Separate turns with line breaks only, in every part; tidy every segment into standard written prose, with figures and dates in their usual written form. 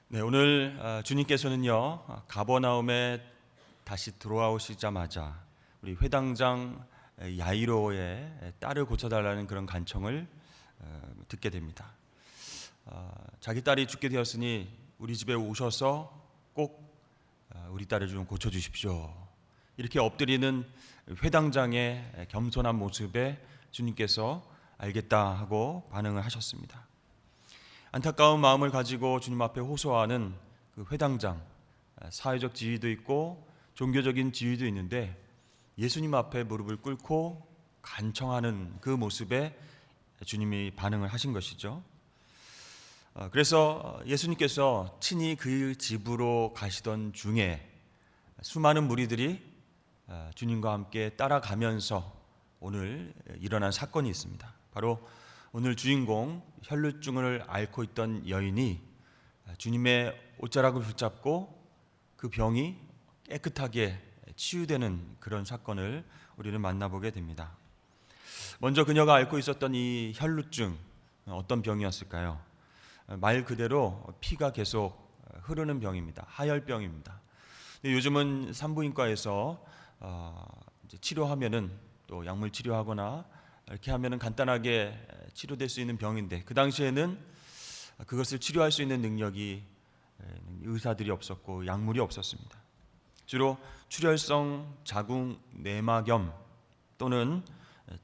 네, 오늘 주님께서는요 가버나움에 다시 돌아오시자마자 우리 회당장 야이로의 딸을 고쳐달라는 그런 간청을 듣게 됩니다. 자기 딸이 죽게 되었으니 우리 집에 오셔서 꼭 우리 딸을 좀 고쳐주십시오. 이렇게 엎드리는 회당장의 겸손한 모습에 주님께서 알겠다 하고 반응을 하셨습니다. 안타까운 마음을 가지고 주님 앞에 호소하는 그 회당장, 사회적 지위도 있고 종교적인 지위도 있는데 예수님 앞에 무릎을 꿇고 간청하는 그 모습에 주님이 반응을 하신 것이죠. 그래서 예수님께서 친히 그 집으로 가시던 중에 수많은 무리들이 주님과 함께 따라가면서 오늘 일어난 사건이 있습니다. 바로 오늘 주인공 혈루증을 앓고 있던 여인이 주님의 옷자락을 붙잡고 그 병이 깨끗하게 치유되는 그런 사건을 우리는 만나보게 됩니다. 먼저 그녀가 앓고 있었던 이 혈루증, 어떤 병이었을까요? 말 그대로 피가 계속 흐르는 병입니다. 하혈병입니다. 요즘은 산부인과에서 치료하면은 또 약물 치료하거나 이렇게 하면은 간단하게 치료될 수 있는 병인데 그 당시에는 그것을 치료할 수 있는 능력이 의사들이 없었고 약물이 없었습니다. 주로 출혈성 자궁 내막염 또는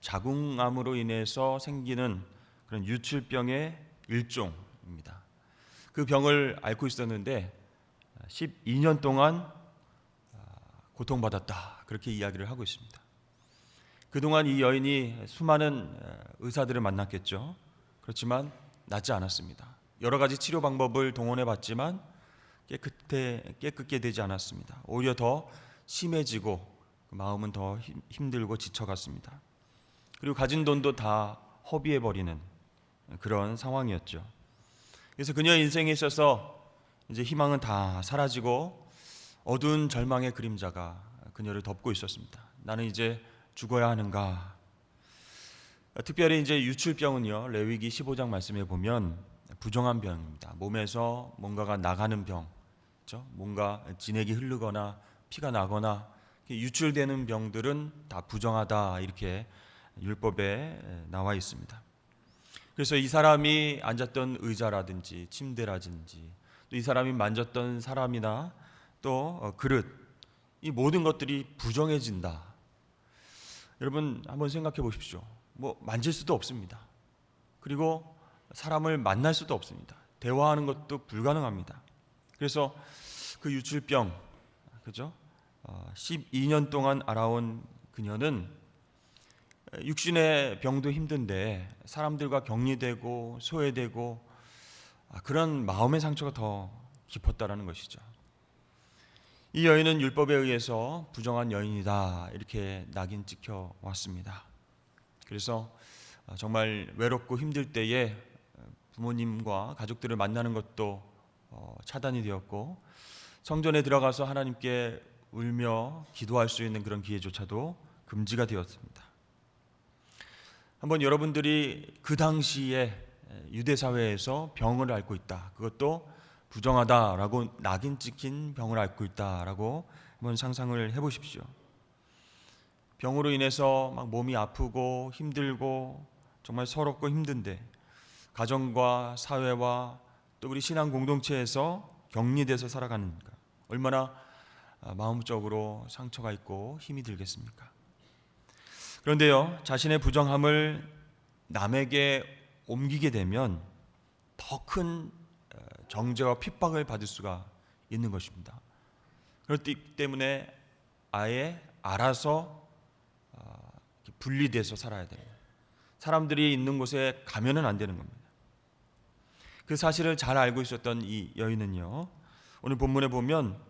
자궁암으로 인해서 생기는 그런 유출병의 일종입니다. 그 병을 앓고 있었는데 12년 동안 고통받았다, 그렇게 이야기를 하고 있습니다. 그동안 이 여인이 수많은 의사들을 만났겠죠. 그렇지만 낫지 않았습니다. 여러 가지 치료 방법을 동원해 봤지만 깨끗게 되지 않았습니다. 오히려 더 심해지고 마음은 더 힘들고 지쳐갔습니다. 그리고 가진 돈도 다 허비해 버리는 그런 상황이었죠. 그래서 그녀의 인생에 있어서 이제 희망은 다 사라지고 어두운 절망의 그림자가 그녀를 덮고 있었습니다. 나는 이제 죽어야 하는가? 특별히 이제 유출병은요, 레위기 15장 말씀에 보면 부정한 병입니다. 몸에서 뭔가가 나가는 병, 그렇죠? 뭔가 진액이 흐르거나 피가 나거나 유출되는 병들은 다 부정하다, 이렇게 율법에 나와 있습니다. 그래서 이 사람이 앉았던 의자라든지 침대라든지 또 이 사람이 만졌던 사람이나 또 그릇, 이 모든 것들이 부정해진다. 여러분 한번 생각해 보십시오. 만질 수도 없습니다. 그리고 사람을 만날 수도 없습니다. 대화하는 것도 불가능합니다. 그래서 그 유출병, 그죠? 12년 동안 알아온 그녀는 육신의 병도 힘든데 사람들과 격리되고 소외되고 그런 마음의 상처가 더 깊었다라는 것이죠. 이 여인은 율법에 의해서 부정한 여인이다, 이렇게 낙인 찍혀 왔습니다. 그래서 정말 외롭고 힘들 때에 부모님과 가족들을 만나는 것도 차단이 되었고 성전에 들어가서 하나님께 울며 기도할 수 있는 그런 기회조차도 금지가 되었습니다. 한번 여러분들이 그 당시에 유대 사회에서 병을 앓고 있다, 그것도 부정하다라고 낙인 찍힌 병을 앓고 있다라고 한번 상상을 해보십시오. 병으로 인해서 막 몸이 아프고 힘들고 정말 서럽고 힘든데 가정과 사회와 또 우리 신앙 공동체에서 격리돼서 살아가는가, 얼마나 마음적으로 상처가 있고 힘이 들겠습니까? 그런데요, 자신의 부정함을 남에게 옮기게 되면 더 큰 정죄와 핍박을 받을 수가 있는 것입니다. 그렇기 때문에 아예 알아서 분리돼서 살아야 돼요. 사람들이 있는 곳에 가면은 안 되는 겁니다. 그 사실을 잘 알고 있었던 이 여인은요, 오늘 본문에 보면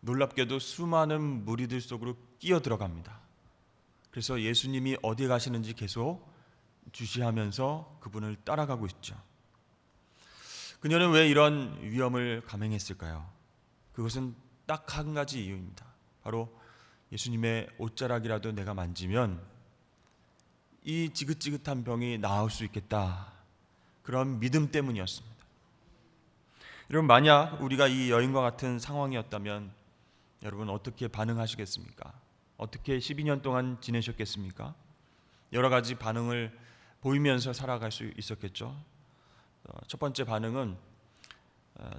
놀랍게도 수많은 무리들 속으로 끼어 들어갑니다. 그래서 예수님이 어디 가시는지 계속 주시하면서 그분을 따라가고 있죠. 그녀는 왜 이런 위험을 감행했을까요? 그것은 딱 한 가지 이유입니다. 바로 예수님의 옷자락이라도 내가 만지면 이 지긋지긋한 병이 나을 수 있겠다, 그런 믿음 때문이었습니다. 여러분, 만약 우리가 이 여인과 같은 상황이었다면 여러분 어떻게 반응하시겠습니까? 어떻게 12년 동안 지내셨겠습니까? 여러 가지 반응을 보이면서 살아갈 수 있었겠죠. 첫 번째 반응은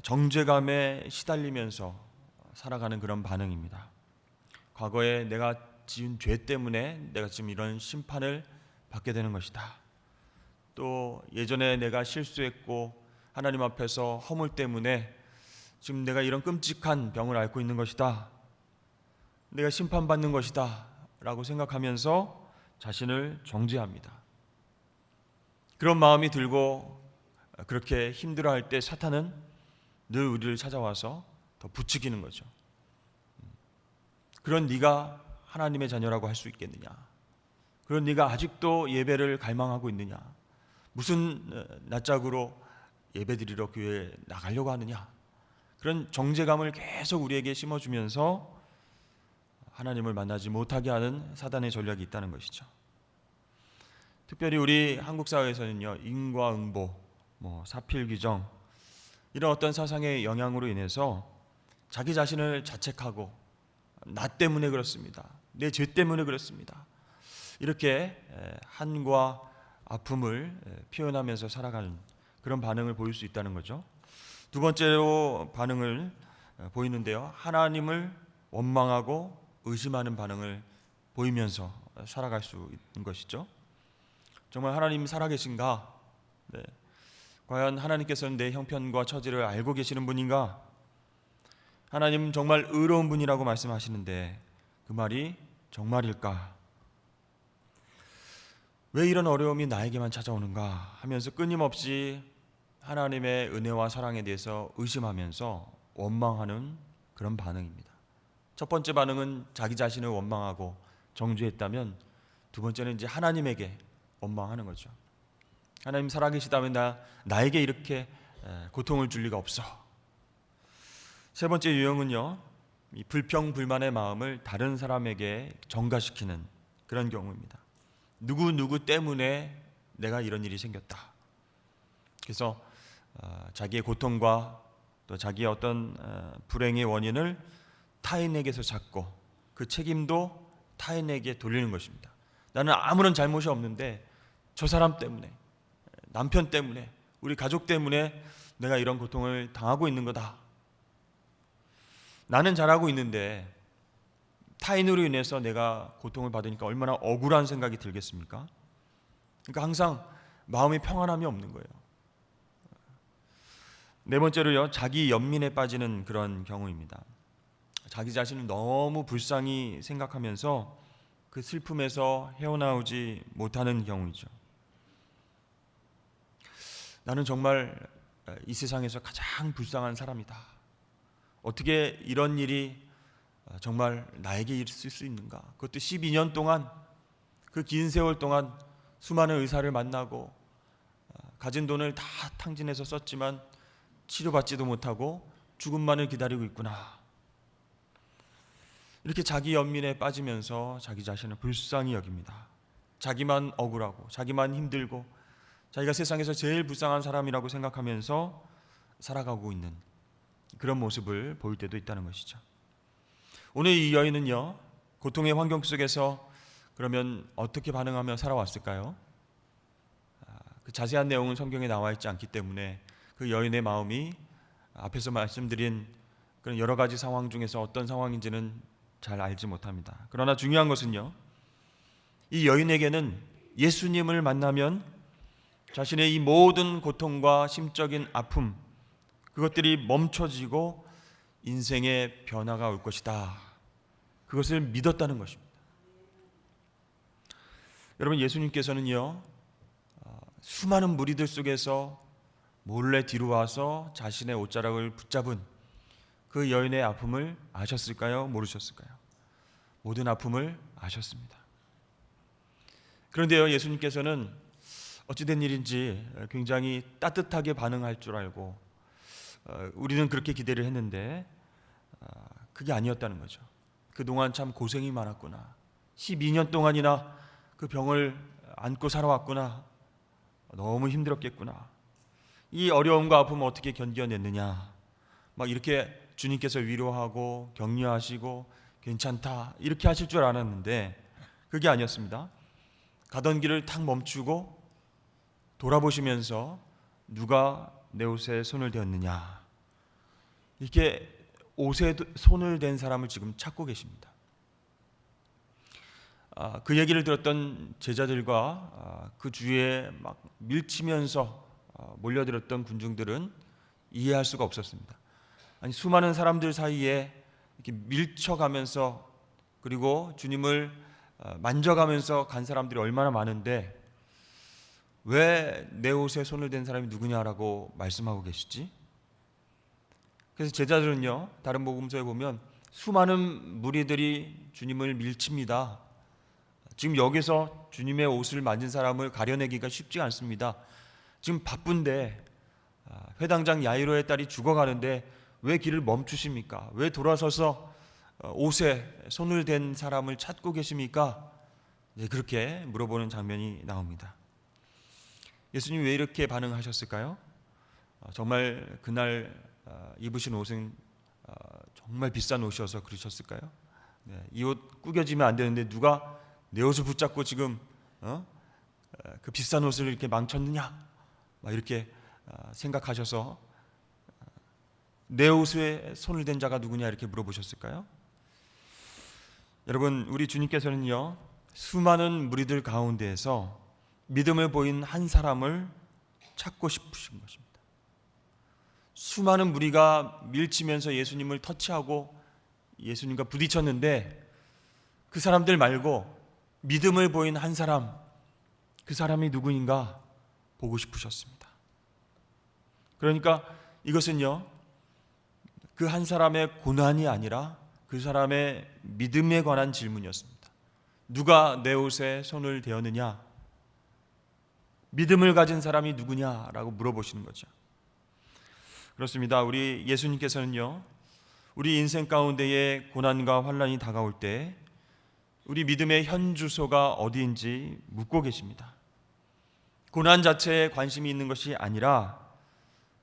정죄감에 시달리면서 살아가는 그런 반응입니다. 과거에 내가 지은 죄 때문에 내가 지금 이런 심판을 받게 되는 것이다. 또 예전에 내가 실수했고 하나님 앞에서 허물 때문에 지금 내가 이런 끔찍한 병을 앓고 있는 것이다. 내가 심판받는 것이다 라고 생각하면서 자신을 정죄합니다. 그런 마음이 들고 그렇게 힘들어할 때 사탄은 늘 우리를 찾아와서 더 부추기는 거죠. 그런 네가 하나님의 자녀라고 할 수 있겠느냐? 그런 네가 아직도 예배를 갈망하고 있느냐? 무슨 낯짝으로 예배드리러 교회에 나가려고 하느냐? 그런 정죄감을 계속 우리에게 심어주면서 하나님을 만나지 못하게 하는 사단의 전략이 있다는 것이죠. 특별히 우리 한국 사회에서는요, 인과응보, 사필귀정 이런 어떤 사상의 영향으로 인해서 자기 자신을 자책하고 나 때문에 그렇습니다. 내 죄 때문에 그렇습니다. 이렇게 한과 아픔을 표현하면서 살아가는 그런 반응을 보일 수 있다는 거죠. 두 번째로 반응을 보이는데요. 하나님을 원망하고 의심하는 반응을 보이면서 살아갈 수 있는 것이죠. 정말 하나님 살아계신가? 네. 과연 하나님께서는 내 형편과 처지를 알고 계시는 분인가? 하나님 정말 의로운 분이라고 말씀하시는데 그 말이 정말일까? 왜 이런 어려움이 나에게만 찾아오는가 하면서 끊임없이 하나님의 은혜와 사랑에 대해서 의심하면서 원망하는 그런 반응입니다. 첫 번째 반응은 자기 자신을 원망하고 정죄했다면, 두 번째는 이제 하나님에게 원망하는 거죠. 하나님 살아계시다면 나에게 이렇게 고통을 줄 리가 없어. 세 번째 유형은요, 이 불평 불만의 마음을 다른 사람에게 전가시키는 그런 경우입니다. 누구 때문에 내가 이런 일이 생겼다. 그래서 자기의 고통과 또 자기의 어떤 불행의 원인을 타인에게서 찾고 그 책임도 타인에게 돌리는 것입니다. 나는 아무런 잘못이 없는데 저 사람 때문에, 남편 때문에, 우리 가족 때문에 내가 이런 고통을 당하고 있는 거다. 나는 잘하고 있는데 타인으로 인해서 내가 고통을 받으니까 얼마나 억울한 생각이 들겠습니까? 그러니까 항상 마음이 평안함이 없는 거예요. 네 번째로요, 자기 연민에 빠지는 그런 경우입니다. 자기 자신을 너무 불쌍히 생각하면서 그 슬픔에서 헤어나오지 못하는 경우이죠. 나는 정말 이 세상에서 가장 불쌍한 사람이다. 어떻게 이런 일이 정말 나에게 있을 수 있는가? 그것도 12년 동안, 그 긴 세월 동안 수많은 의사를 만나고 가진 돈을 다 탕진해서 썼지만 치료받지도 못하고 죽음만을 기다리고 있구나. 이렇게 자기 연민에 빠지면서 자기 자신을 불쌍히 여깁니다. 자기만 억울하고 자기만 힘들고 자기가 세상에서 제일 불쌍한 사람이라고 생각하면서 살아가고 있는 그런 모습을 보일 때도 있다는 것이죠. 오늘 이 여인은요, 고통의 환경 속에서 그러면 어떻게 반응하며 살아왔을까요? 그 자세한 내용은 성경에 나와 있지 않기 때문에 그 여인의 마음이 앞에서 말씀드린 그런 여러 가지 상황 중에서 어떤 상황인지는 잘 알지 못합니다. 그러나 중요한 것은요, 이 여인에게는 예수님을 만나면 자신의 이 모든 고통과 심적인 아픔, 그것들이 멈춰지고 인생의 변화가 올 것이다. 그것을 믿었다는 것입니다. 여러분, 예수님께서는요, 수많은 무리들 속에서 몰래 뒤로 와서 자신의 옷자락을 붙잡은 그 여인의 아픔을 아셨을까요? 모르셨을까요? 모든 아픔을 아셨습니다. 그런데요, 예수님께서는 어찌된 일인지 굉장히 따뜻하게 반응할 줄 알고 우리는 그렇게 기대를 했는데 그게 아니었다는 거죠. 그동안 참 고생이 많았구나. 12년 동안이나 그 병을 안고 살아왔구나. 너무 힘들었겠구나. 이 어려움과 아픔을 어떻게 견뎌냈느냐. 막 이렇게 주님께서 위로하고 격려하시고 괜찮다 이렇게 하실 줄 알았는데 그게 아니었습니다. 가던 길을 탁 멈추고 돌아보시면서 누가 내 옷에 손을 대었느냐, 이렇게 옷에 손을 댄 사람을 지금 찾고 계십니다. 그 얘기를 들었던 제자들과 그 주위에 막 밀치면서 몰려들었던 군중들은 이해할 수가 없었습니다. 아니, 수많은 사람들 사이에 이렇게 밀쳐가면서 그리고 주님을 만져가면서 간 사람들이 얼마나 많은데 왜 내 옷에 손을 댄 사람이 누구냐라고 말씀하고 계시지? 그래서 제자들은요, 다른 복음서에 보면 수많은 무리들이 주님을 밀칩니다. 지금 여기서 주님의 옷을 만진 사람을 가려내기가 쉽지 않습니다. 지금 바쁜데 회당장 야이로의 딸이 죽어가는데 왜 길을 멈추십니까? 왜 돌아서서 옷에 손을 댄 사람을 찾고 계십니까? 네, 그렇게 물어보는 장면이 나옵니다. 예수님 왜 이렇게 반응하셨을까요? 정말 그날 입으신 옷은 정말 비싼 옷이어서 그러셨을까요? 네, 이 옷 구겨지면 안 되는데 누가 내 옷을 붙잡고 지금 그 비싼 옷을 이렇게 망쳤느냐, 막 이렇게 생각하셔서 내 옷에 손을 댄 자가 누구냐 이렇게 물어보셨을까요? 여러분, 우리 주님께서는요, 수많은 무리들 가운데에서 믿음을 보인 한 사람을 찾고 싶으신 것입니다. 수많은 무리가 밀치면서 예수님을 터치하고 예수님과 부딪혔는데 그 사람들 말고 믿음을 보인 한 사람, 그 사람이 누구인가 보고 싶으셨습니다. 그러니까 이것은요, 그 한 사람의 고난이 아니라 그 사람의 믿음에 관한 질문이었습니다. 누가 내 옷에 손을 대었느냐? 믿음을 가진 사람이 누구냐라고 물어보시는 거죠. 그렇습니다. 우리 예수님께서는요, 우리 인생 가운데에 고난과 환난이 다가올 때 우리 믿음의 현 주소가 어디인지 묻고 계십니다. 고난 자체에 관심이 있는 것이 아니라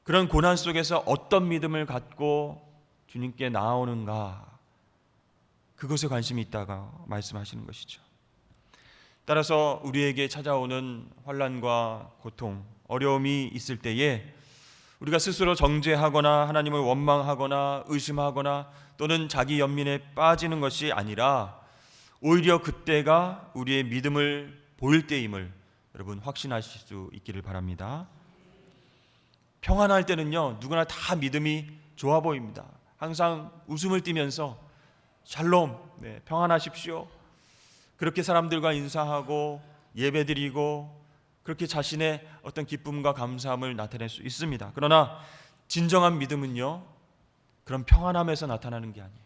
그런 고난 속에서 어떤 믿음을 갖고 주님께 나아오는가, 그것에 관심이 있다고 말씀하시는 것이죠. 따라서 우리에게 찾아오는 환난과 고통, 어려움이 있을 때에 우리가 스스로 정죄하거나 하나님을 원망하거나 의심하거나 또는 자기 연민에 빠지는 것이 아니라 오히려 그때가 우리의 믿음을 보일 때임을 여러분 확신하실 수 있기를 바랍니다. 평안할 때는요, 누구나 다 믿음이 좋아 보입니다. 항상 웃음을 띠면서 샬롬, 네, 평안하십시오, 그렇게 사람들과 인사하고 예배드리고 그렇게 자신의 어떤 기쁨과 감사함을 나타낼 수 있습니다. 그러나 진정한 믿음은요, 그런 평안함에서 나타나는 게 아니에요.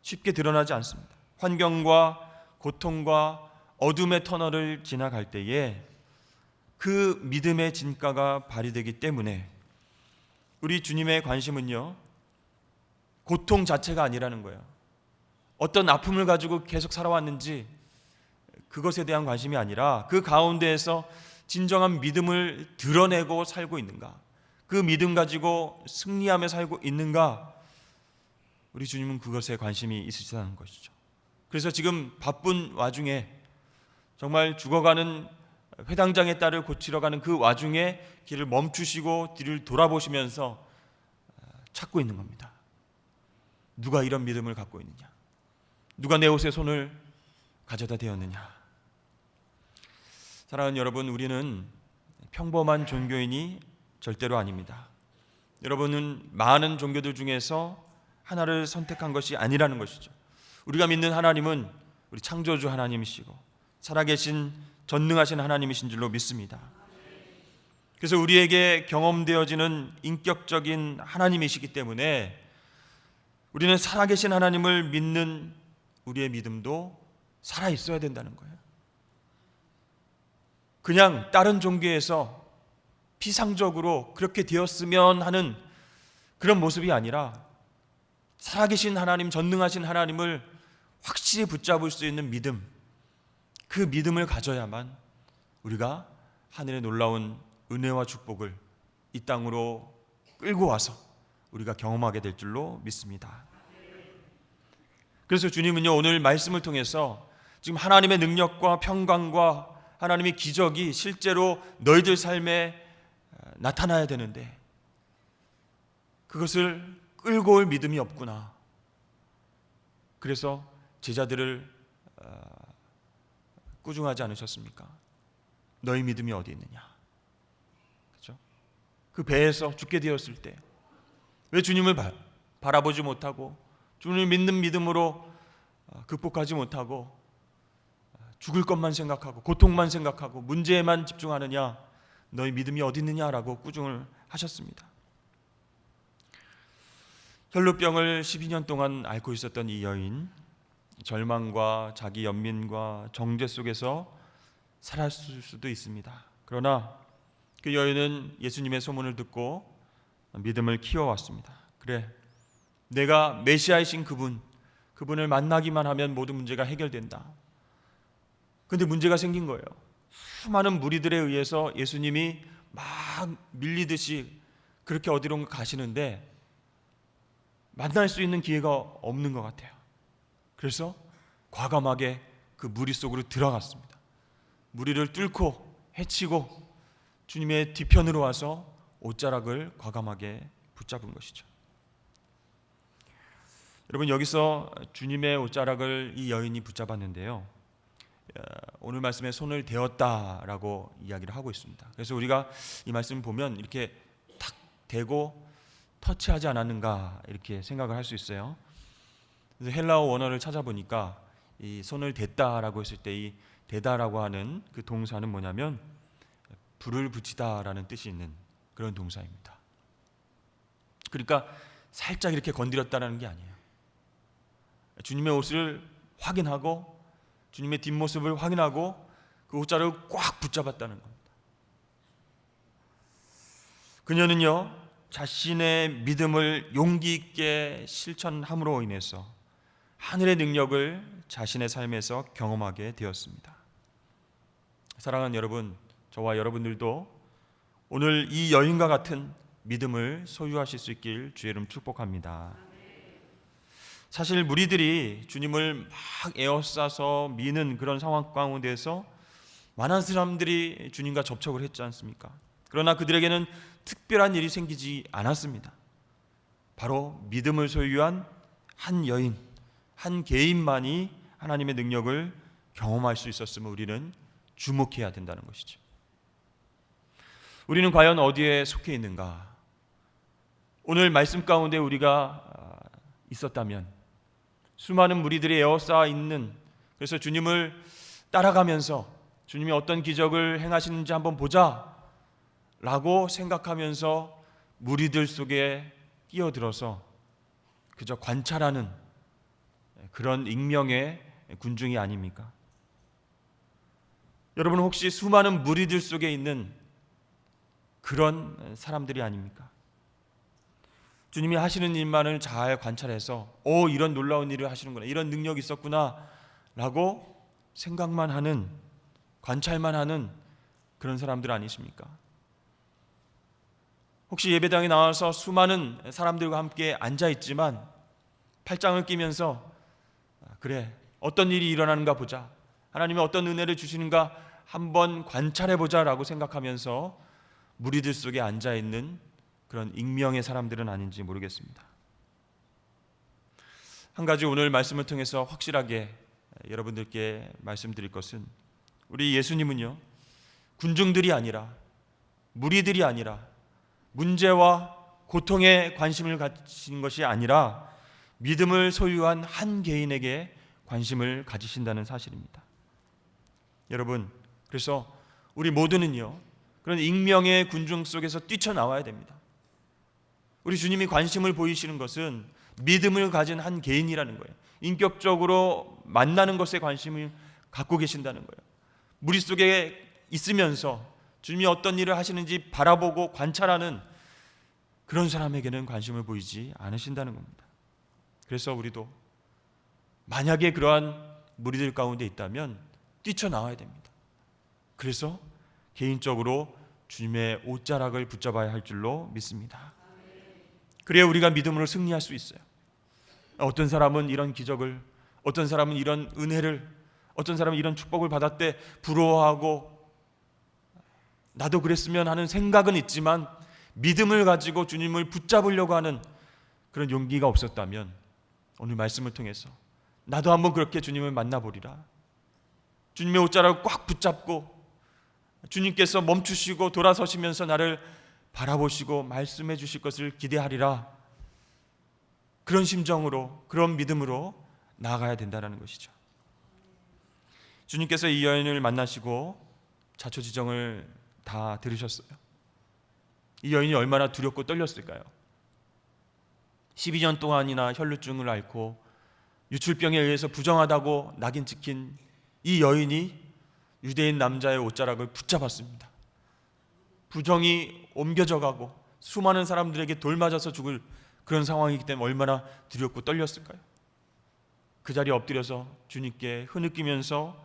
쉽게 드러나지 않습니다. 환경과 고통과 어둠의 터널을 지나갈 때에 그 믿음의 진가가 발휘되기 때문에 우리 주님의 관심은요, 고통 자체가 아니라는 거예요. 어떤 아픔을 가지고 계속 살아왔는지 그것에 대한 관심이 아니라 그 가운데에서 진정한 믿음을 드러내고 살고 있는가, 그 믿음 가지고 승리하며 살고 있는가, 우리 주님은 그것에 관심이 있으시다는 것이죠. 그래서 지금 바쁜 와중에 정말 죽어가는 회당장의 딸을 고치러 가는 그 와중에 길을 멈추시고 뒤를 돌아보시면서 찾고 있는 겁니다. 누가 이런 믿음을 갖고 있느냐, 누가 내 옷에 손을 가져다 대었느냐. 사랑하는 여러분, 우리는 평범한 종교인이 절대로 아닙니다. 여러분은 많은 종교들 중에서 하나를 선택한 것이 아니라는 것이죠. 우리가 믿는 하나님은 우리 창조주 하나님이시고 살아계신 전능하신 하나님이신 줄로 믿습니다. 그래서 우리에게 경험되어지는 인격적인 하나님이시기 때문에 우리는 살아계신 하나님을 믿는 우리의 믿음도 살아있어야 된다는 거예요. 그냥 다른 종교에서 피상적으로 그렇게 되었으면 하는 그런 모습이 아니라 살아계신 하나님, 전능하신 하나님을 확실히 붙잡을 수 있는 믿음, 그 믿음을 가져야만 우리가 하늘의 놀라운 은혜와 축복을 이 땅으로 끌고 와서 우리가 경험하게 될 줄로 믿습니다. 그래서 주님은요, 오늘 말씀을 통해서 지금 하나님의 능력과 평강과 하나님의 기적이 실제로 너희들 삶에 나타나야 되는데 그것을 끌고 올 믿음이 없구나. 그래서 제자들을 꾸중하지 않으셨습니까? 너희 믿음이 어디 있느냐? 그렇죠? 그 배에서 죽게 되었을 때 왜 주님을 바라보지 못하고 주님을 믿는 믿음으로 극복하지 못하고 죽을 것만 생각하고 고통만 생각하고 문제에만 집중하느냐? 너희 믿음이 어디 있느냐라고 꾸중을 하셨습니다. 혈루병을 12년 동안 앓고 있었던 이 여인, 절망과 자기 연민과 정죄 속에서 살았을 수도 있습니다. 그러나 그 여인은 예수님의 소문을 듣고 믿음을 키워왔습니다. 그래, 내가 메시아이신 그분을 만나기만 하면 모든 문제가 해결된다. 그런데 문제가 생긴 거예요. 수많은 무리들에 의해서 예수님이 막 밀리듯이 그렇게 어디론가 가시는데 만날 수 있는 기회가 없는 것 같아요. 그래서 과감하게 그 무리 속으로 들어갔습니다. 무리를 뚫고 헤치고 주님의 뒤편으로 와서 옷자락을 과감하게 붙잡은 것이죠. 여러분, 여기서 주님의 옷자락을 이 여인이 붙잡았는데요, 오늘 말씀에 손을 대었다라고 이야기를 하고 있습니다. 그래서 우리가 이 말씀을 보면 이렇게 탁 대고 터치하지 않았는가 이렇게 생각을 할 수 있어요. 그래서 헬라어 원어를 찾아보니까 이 손을 댔다라고 했을 때 이 대다라고 하는 그 동사는 뭐냐면 불을 붙이다라는 뜻이 있는 그런 동사입니다. 그러니까 살짝 이렇게 건드렸다라는 게 아니에요. 주님의 옷을 확인하고 주님의 뒷모습을 확인하고 그 옷자락을 꽉 붙잡았다는 겁니다. 그녀는요, 자신의 믿음을 용기 있게 실천함으로 인해서 하늘의 능력을 자신의 삶에서 경험하게 되었습니다. 사랑하는 여러분, 저와 여러분들도 오늘 이 여인과 같은 믿음을 소유하실 수 있길 주의 이름 축복합니다. 사실 무리들이 주님을 막 에워싸서 미는 그런 상황 가운데서 많은 사람들이 주님과 접촉을 했지 않습니까? 그러나 그들에게는 특별한 일이 생기지 않았습니다. 바로 믿음을 소유한 한 여인, 한 개인만이 하나님의 능력을 경험할 수 있었음을 우리는 주목해야 된다는 것이죠. 우리는 과연 어디에 속해 있는가? 오늘 말씀 가운데 우리가 있었다면 수많은 무리들이 에워싸 있는, 그래서 주님을 따라가면서 주님이 어떤 기적을 행하시는지 한번 보자 라고 생각하면서 무리들 속에 끼어들어서 그저 관찰하는 그런 익명의 군중이 아닙니까? 여러분, 혹시 수많은 무리들 속에 있는 그런 사람들이 아닙니까? 주님이 하시는 일만을 잘 관찰해서 이런 놀라운 일을 하시는구나, 이런 능력이 있었구나 라고 생각만 하는, 관찰만 하는 그런 사람들 아니십니까? 혹시 예배당에 나와서 수많은 사람들과 함께 앉아있지만 팔짱을 끼면서 그래, 어떤 일이 일어나는가 보자, 하나님이 어떤 은혜를 주시는가 한번 관찰해보자 라고 생각하면서 무리들 속에 앉아있는 그런 익명의 사람들은 아닌지 모르겠습니다. 한 가지 오늘 말씀을 통해서 확실하게 여러분들께 말씀드릴 것은, 우리 예수님은요, 군중들이 아니라, 무리들이 아니라, 문제와 고통에 관심을 가지신 것이 아니라 믿음을 소유한 한 개인에게 관심을 가지신다는 사실입니다. 여러분, 그래서 우리 모두는요, 그런 익명의 군중 속에서 뛰쳐나와야 됩니다. 우리 주님이 관심을 보이시는 것은 믿음을 가진 한 개인이라는 거예요. 인격적으로 만나는 것에 관심을 갖고 계신다는 거예요. 무리 속에 있으면서 주님이 어떤 일을 하시는지 바라보고 관찰하는 그런 사람에게는 관심을 보이지 않으신다는 겁니다. 그래서 우리도 만약에 그러한 무리들 가운데 있다면 뛰쳐나와야 됩니다. 그래서 개인적으로 주님의 옷자락을 붙잡아야 할 줄로 믿습니다. 그래야 우리가 믿음으로 승리할 수 있어요. 어떤 사람은 이런 기적을, 어떤 사람은 이런 은혜를, 어떤 사람은 이런 축복을 받았대 부러워하고 나도 그랬으면 하는 생각은 있지만 믿음을 가지고 주님을 붙잡으려고 하는 그런 용기가 없었다면 오늘 말씀을 통해서 나도 한번 그렇게 주님을 만나보리라. 주님의 옷자락을 꽉 붙잡고 주님께서 멈추시고 돌아서시면서 나를 바라보시고 말씀해 주실 것을 기대하리라. 그런 심정으로, 그런 믿음으로 나아가야 된다는 것이죠. 주님께서 이 여인을 만나시고 자초지정을 다 들으셨어요. 이 여인이 얼마나 두렵고 떨렸을까요? 12년 동안이나 혈루증을 앓고 유출병에 의해서 부정하다고 낙인 찍힌 이 여인이 유대인 남자의 옷자락을 붙잡았습니다. 부정이 옮겨져 가고 수많은 사람들에게 돌 맞아서 죽을 그런 상황이기 때문에 얼마나 두렵고 떨렸을까요? 그 자리에 엎드려서 주님께 흐느끼면서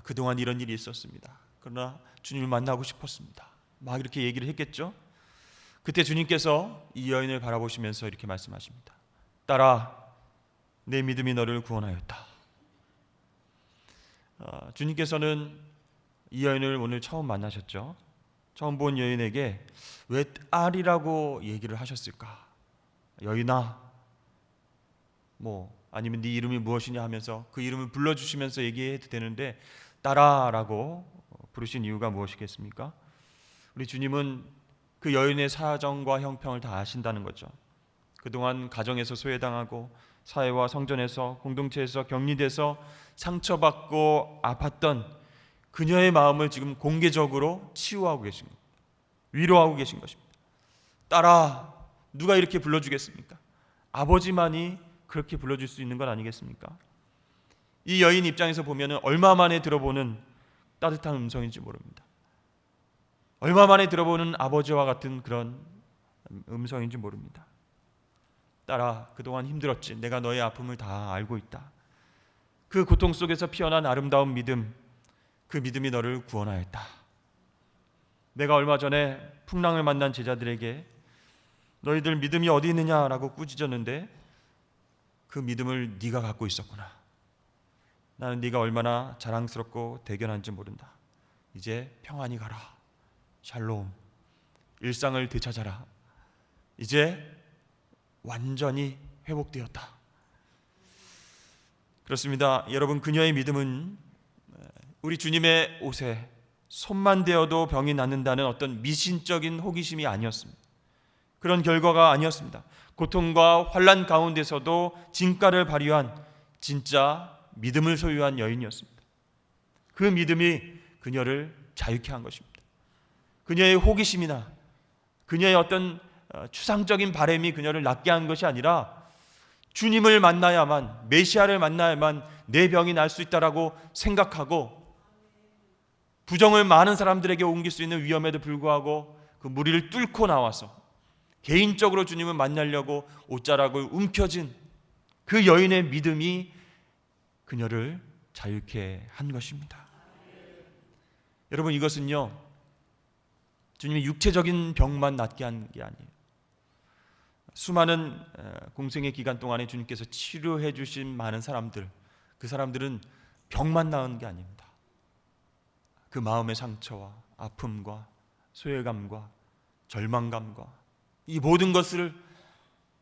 그동안 이런 일이 있었습니다. 그러나 주님을 만나고 싶었습니다. 막 이렇게 얘기를 했겠죠. 그때 주님께서 이 여인을 바라보시면서 이렇게 말씀하십니다. 딸아, 내 믿음이 너를 구원하였다. 주님께서는 이 여인을 오늘 처음 만나셨죠. 처음 본 여인에게 왜 딸이라고 얘기를 하셨을까? 여인아, 아니면 네 이름이 무엇이냐 하면서 그 이름을 불러주시면서 얘기해도 되는데 딸아라고 부르신 이유가 무엇이겠습니까? 우리 주님은 그 여인의 사정과 형편을 다 아신다는 거죠. 그동안 가정에서 소외당하고 사회와 성전에서 공동체에서 격리돼서 상처받고 아팠던 그녀의 마음을 지금 공개적으로 치유하고 계신 겁니다. 위로하고 계신 것입니다. 딸아, 누가 이렇게 불러주겠습니까? 아버지만이 그렇게 불러줄 수 있는 건 아니겠습니까? 이 여인 입장에서 보면 얼마 만에 들어보는 따뜻한 음성인지 모릅니다. 얼마 만에 들어보는 아버지와 같은 그런 음성인지 모릅니다. 딸아, 그동안 힘들었지. 내가 너의 아픔을 다 알고 있다. 그 고통 속에서 피어난 아름다운 믿음, 그 믿음이 너를 구원하였다. 내가 얼마 전에 풍랑을 만난 제자들에게 너희들 믿음이 어디 있느냐라고 꾸짖었는데 그 믿음을 네가 갖고 있었구나. 나는 네가 얼마나 자랑스럽고 대견한지 모른다. 이제 평안히 가라. 샬롬. 일상을 되찾아라. 이제 완전히 회복되었다. 그렇습니다. 여러분, 그녀의 믿음은 우리 주님의 옷에 손만 대어도 병이 낫는다는 어떤 미신적인 호기심이 아니었습니다. 그런 결과가 아니었습니다. 고통과 환난 가운데서도 진가를 발휘한 진짜 믿음을 소유한 여인이었습니다. 그 믿음이 그녀를 자유케 한 것입니다. 그녀의 호기심이나 그녀의 어떤 추상적인 바람이 그녀를 낫게 한 것이 아니라 주님을 만나야만, 메시아를 만나야만 내 병이 날 수 있다라고 생각하고 부정을 많은 사람들에게 옮길 수 있는 위험에도 불구하고 그 무리를 뚫고 나와서 개인적으로 주님을 만나려고 옷자락을 움켜쥔 그 여인의 믿음이 그녀를 자유케 한 것입니다. 여러분, 이것은요, 주님이 육체적인 병만 낫게 한 게 아니에요. 수많은 공생의 기간 동안에 주님께서 치료해 주신 많은 사람들, 그 사람들은 병만 나은 게 아닙니다. 그 마음의 상처와 아픔과 소외감과 절망감과 이 모든 것을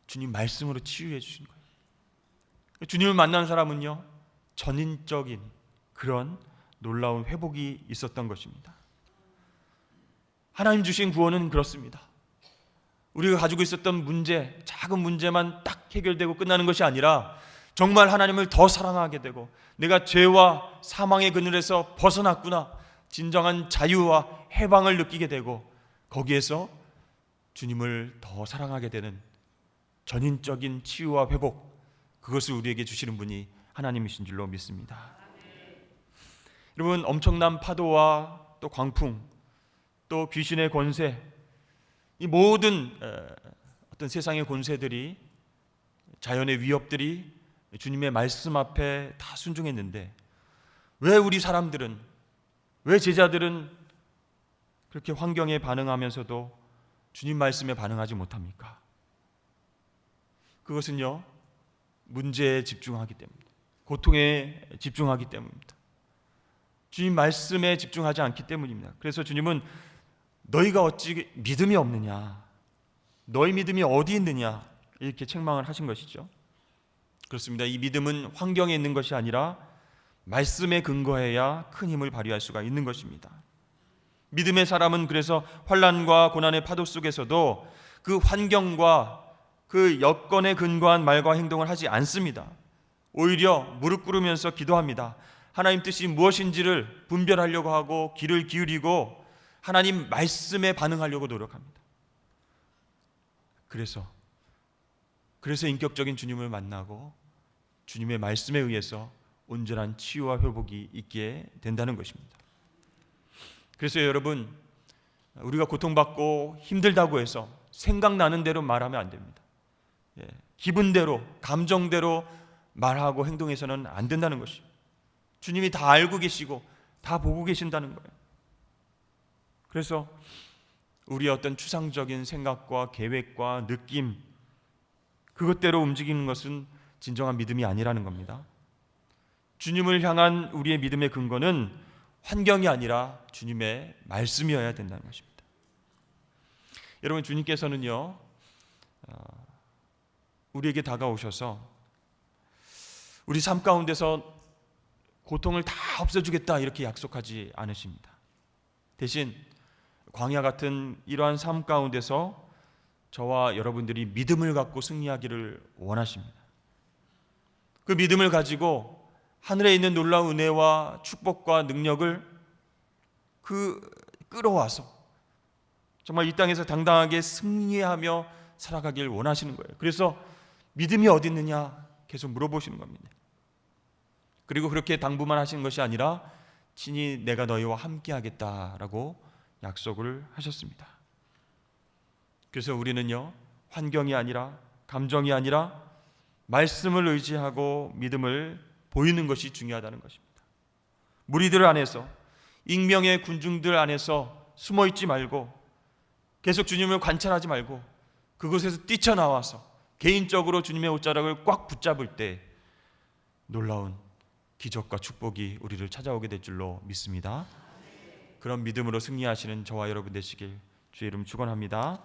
주님 말씀으로 치유해 주신 거예요. 주님을 만난 사람은요, 전인적인 그런 놀라운 회복이 있었던 것입니다. 하나님 주신 구원은 그렇습니다. 우리가 가지고 있었던 문제, 작은 문제만 딱 해결되고 끝나는 것이 아니라 정말 하나님을 더 사랑하게 되고 내가 죄와 사망의 그늘에서 벗어났구나, 진정한 자유와 해방을 느끼게 되고 거기에서 주님을 더 사랑하게 되는 전인적인 치유와 회복, 그것을 우리에게 주시는 분이 하나님이신 줄로 믿습니다. 여러분, 엄청난 파도와 또 광풍, 또 귀신의 권세, 이 모든 어떤 세상의 권세들이, 자연의 위협들이 주님의 말씀 앞에 다 순종했는데 왜 우리 사람들은, 왜 제자들은 그렇게 환경에 반응하면서도 주님 말씀에 반응하지 못합니까? 그것은요, 문제에 집중하기 때문입니다. 고통에 집중하기 때문입니다. 주님 말씀에 집중하지 않기 때문입니다. 그래서 주님은 너희가 어찌 믿음이 없느냐, 너희 믿음이 어디 있느냐, 이렇게 책망을 하신 것이죠. 그렇습니다. 이 믿음은 환경에 있는 것이 아니라 말씀에 근거해야 큰 힘을 발휘할 수가 있는 것입니다. 믿음의 사람은 그래서 환난과 고난의 파도 속에서도 그 환경과 그 여건에 근거한 말과 행동을 하지 않습니다. 오히려 무릎 꿇으면서 기도합니다. 하나님 뜻이 무엇인지를 분별하려고 하고 귀를 기울이고 하나님 말씀에 반응하려고 노력합니다. 그래서 인격적인 주님을 만나고 주님의 말씀에 의해서 온전한 치유와 회복이 있게 된다는 것입니다. 그래서 여러분, 우리가 고통받고 힘들다고 해서 생각나는 대로 말하면 안 됩니다. 기분대로, 감정대로 말하고 행동해서는 안 된다는 것이죠. 주님이 다 알고 계시고 다 보고 계신다는 거예요. 그래서 우리의 어떤 추상적인 생각과 계획과 느낌, 그것대로 움직이는 것은 진정한 믿음이 아니라는 겁니다. 주님을 향한 우리의 믿음의 근거는 환경이 아니라 주님의 말씀이어야 된다는 것입니다. 여러분, 주님께서는요, 우리에게 다가오셔서 우리 삶 가운데서 고통을 다 없애주겠다 이렇게 약속하지 않으십니다. 대신 광야 같은 이러한 삶 가운데서 저와 여러분들이 믿음을 갖고 승리하기를 원하십니다. 그 믿음을 가지고 하늘에 있는 놀라운 은혜와 축복과 능력을 끌어와서 정말 이 땅에서 당당하게 승리하며 살아가길 원하시는 거예요. 그래서 믿음이 어디 있느냐 계속 물어보시는 겁니다. 그리고 그렇게 당부만 하시는 것이 아니라 친히 내가 너희와 함께 하겠다라고 약속을 하셨습니다. 그래서 우리는요, 환경이 아니라 감정이 아니라 말씀을 의지하고 믿음을 보이는 것이 중요하다는 것입니다. 무리들 안에서, 익명의 군중들 안에서 숨어있지 말고 계속 주님을 관찰하지 말고 그곳에서 뛰쳐나와서 개인적으로 주님의 옷자락을 꽉 붙잡을 때 놀라운 기적과 축복이 우리를 찾아오게 될 줄로 믿습니다. 그런 믿음으로 승리하시는 저와 여러분 되시길 주의 이름 축원합니다.